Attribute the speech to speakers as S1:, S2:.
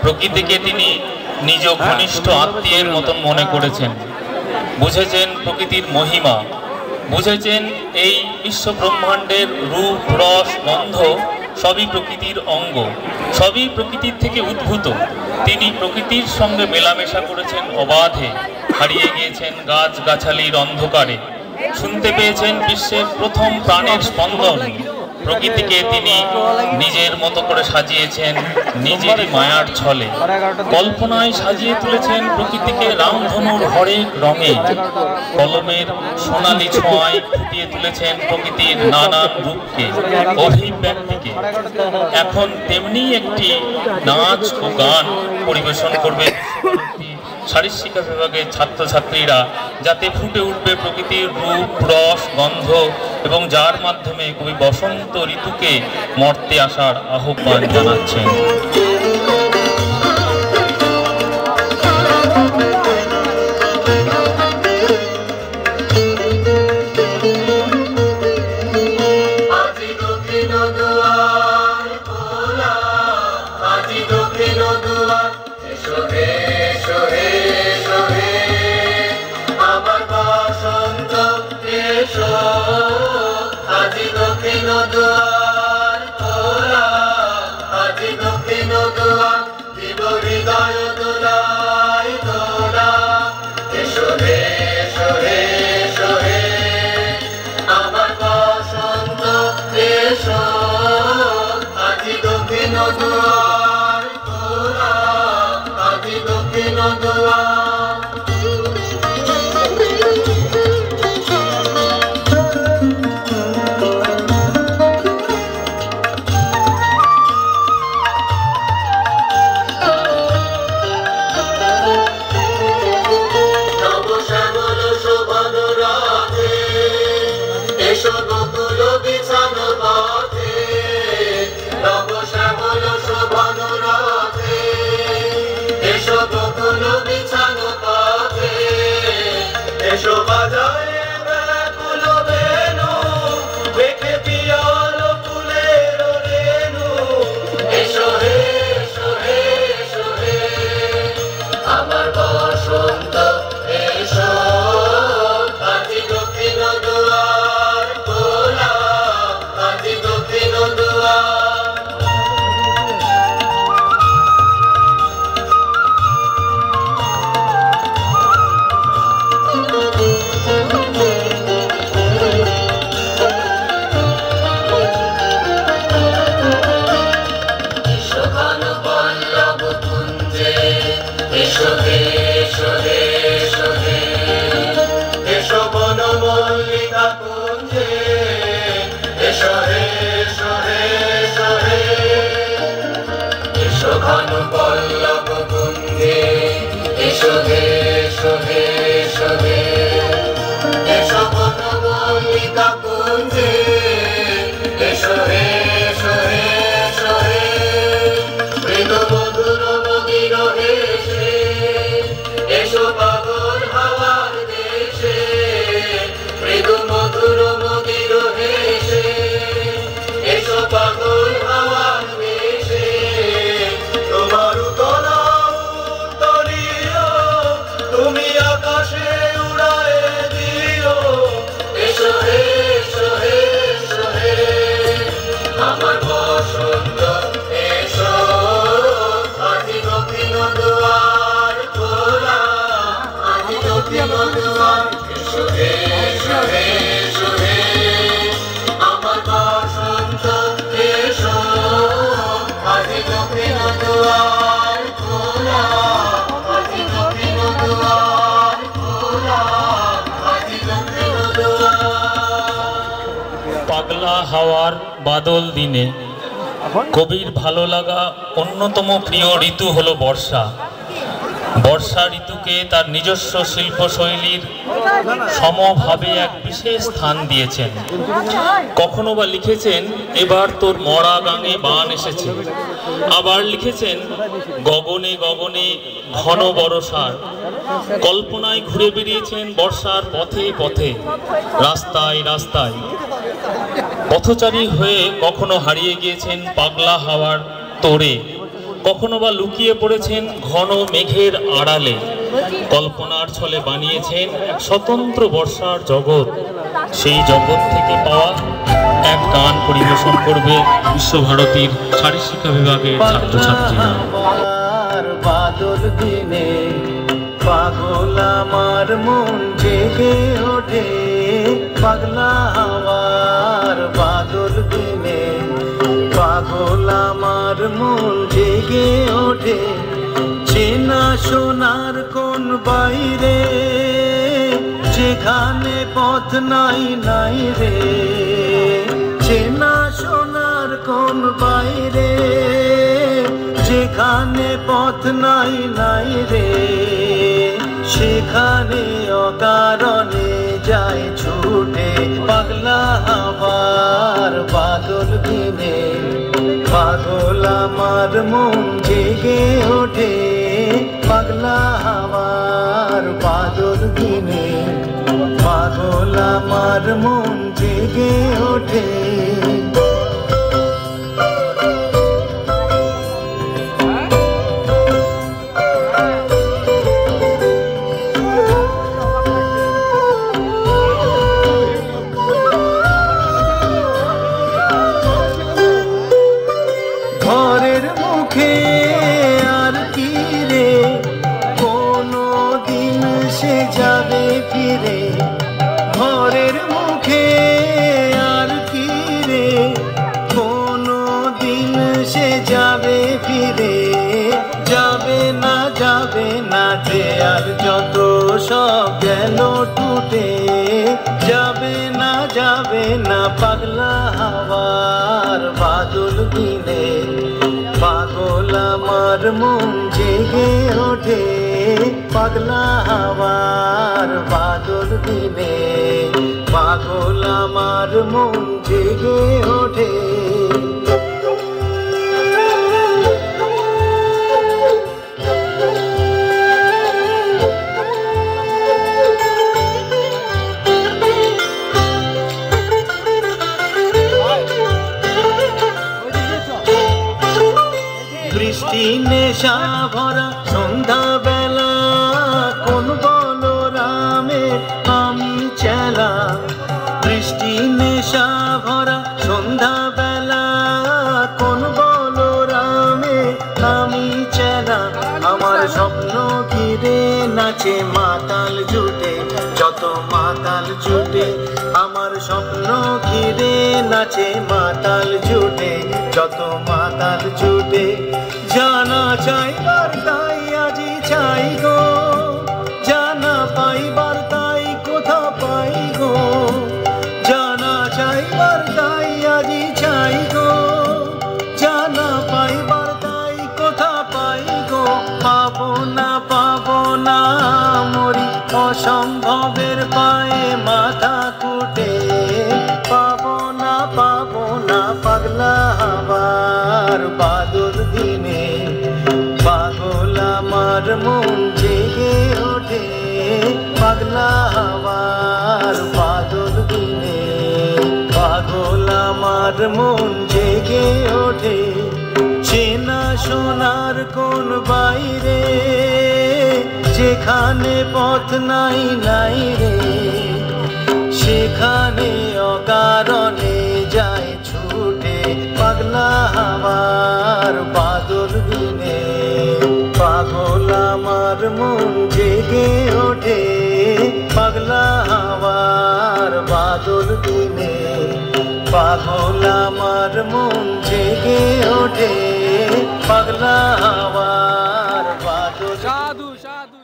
S1: প্রকৃতিকে তিনি নিজ ঘনিষ্ঠ আত্মীয়ের মতন মনে করেছেন। বুঝেছেন প্রকৃতির মহিমা, বুঝেছেন এই বিশ্ব ব্রহ্মাণ্ডের রূপ, রস, গন্ধ সবই প্রকৃতির অঙ্গ, সবই প্রকৃতির থেকে উদ্ভূত। তিনি প্রকৃতির সঙ্গে মেলামেশা করেছেন অবাধে, হারিয়ে গিয়েছেন গাছগাছালির অন্ধকারে, শুনতে পেয়েছেন বিশ্বের প্রথম প্রাণের স্পন্দন। প্রকৃতিকে তিনি নিজের মতো করে সাজিয়েছেন নিজেরই মায়ার ছলে, কল্পনায় সাজিয়ে তুলেছেন প্রকৃতিকে রামধনুর হরেক রঙে, কলমের সোনালি ছোঁয়ায় ফুটিয়ে তুলেছেন প্রকৃতির নানান রূপকে, অভিব্যক্তিকে। এখন তেমনি একটি নাচ ও গান পরিবেশন করবে শারীর শিক্ষা বিভাগের ছাত্রছাত্রীরা, যাতে ফুটে উঠবে প্রকৃতির রূপ, রস, গন্ধ, এবং যার মাধ্যমে কবি বসন্ত ঋতুকে মর্তে আসার আহ্বান জানাচ্ছেন। পাগলা হাওয়ার বাদল দিনে কবির ভালো লাগা অন্যতম প্রিয় ঋতু হলো বর্ষা। বর্ষা ঋতুকে তার নিজস্ব শিল্পশৈলীর সমভাবে এক বিশেষ স্থান দিয়েছেন। কখনো বা লিখেছেন এবার তোর মরা গাঙে বান এসেছে, আবার লিখেছেন গগনে গগনে ঘন বর্ষার। কল্পনায় ঘুরে বেরিয়েছেন বর্ষার পথে পথে, রাস্তায় রাস্তায়। পথচারী হয়ে কখনো হারিয়ে গিয়েছেন পাগলা হাওয়ার তোড়ে। কখনো বা লুকিয়ে পড়েছেন ঘন মেঘের আড়ালে, কল্পনার ছলে বানিয়েছেন এক স্বতন্ত্র বর্ষার জগৎ। সেই জগৎ থেকে পাওয়া এক গান পরিবেশন করবে বিশ্বভারতীর শারীরশিক্ষা বিভাগের ছাত্রছাত্রীরা।
S2: বাদল দিনে পাগল আমার মন জেগে ওঠে, পাগলা হাওয়ার বাদল দিনে পাগল আমার মন জেগে ওঠে। চেনা সোনার কোন বাইরে যেখানে পথ নাই নাই রে, চেনা সোনার কোন বাইরে যেখানে পথ নাই নাই রে, সেখানে অকারণে যায় ছুটে, পাগলা হাওয়ার বাদল দিনে পাগল আমার মন জেগে ওঠে, পাগলা হাওয়ার বাদল দিনে পাগল আমার মন জেগে ওঠে। ঘরের মুখে আর কি রে কোনো দিন সে যাবে ফিরে, ঘরের মুখে আর কি রে কোনো দিন সে যাবে ফিরে, যাবে না যে আর যত সব গেল টুটে, যাবে না পাগলা হাওয়ার বাদল দিনে পাগল আমার মন জেগে ওঠে, পাগলা হাওয়ার বাদল দিনে পাগল আমার মন জেগে ওঠে। বৃষ্টি নেশা ভরা সন্ধ্যা বেলা কোন বলো রামে আমি চেলা, বৃষ্টি নেশা ভরা সন্ধ্যা বেলা কোন বলো রামে আমি চেলা, আমার স্বপ্ন ঘিরে নাচে মাতাল জুটে, যত মাতাল জুটে আমার স্বপ্ন ঘিরে নাচে মাতাল জুটে, যত মাতাল জুটে। জানা চাইবার তাই আজি চাই গো, জানা পাইবার তাই কোথা পাই গো, জানা চাইবার তাই আজি চাই গো, জানা পাইবার তাই কোথা পাই গো, পাবো না মরি অসম্ভবের পায়ে মাথা কুটে, পাবো না পাগলা হাওয়ার বাদল দিনে পাগল আমার মন জেগে ওঠে, পাগলা হাওয়ার বাদল দিনে পাগল আমার মন জেগে ওঠে। চেনা সোনার কোন বাইরে যেখানে পথ নাই নাই রে, সেখানে অকারণে যায় ছুটে, পাগলা হাওয়ার বাদল দিনে পাগল আমার মন জেগে ওঠে, পাগলা হাওয়ার বাদল দিনে পাগল আমার মন জেগে ওঠে, পাগলা হাওয়ার বাদল।
S3: সাধু সাধু।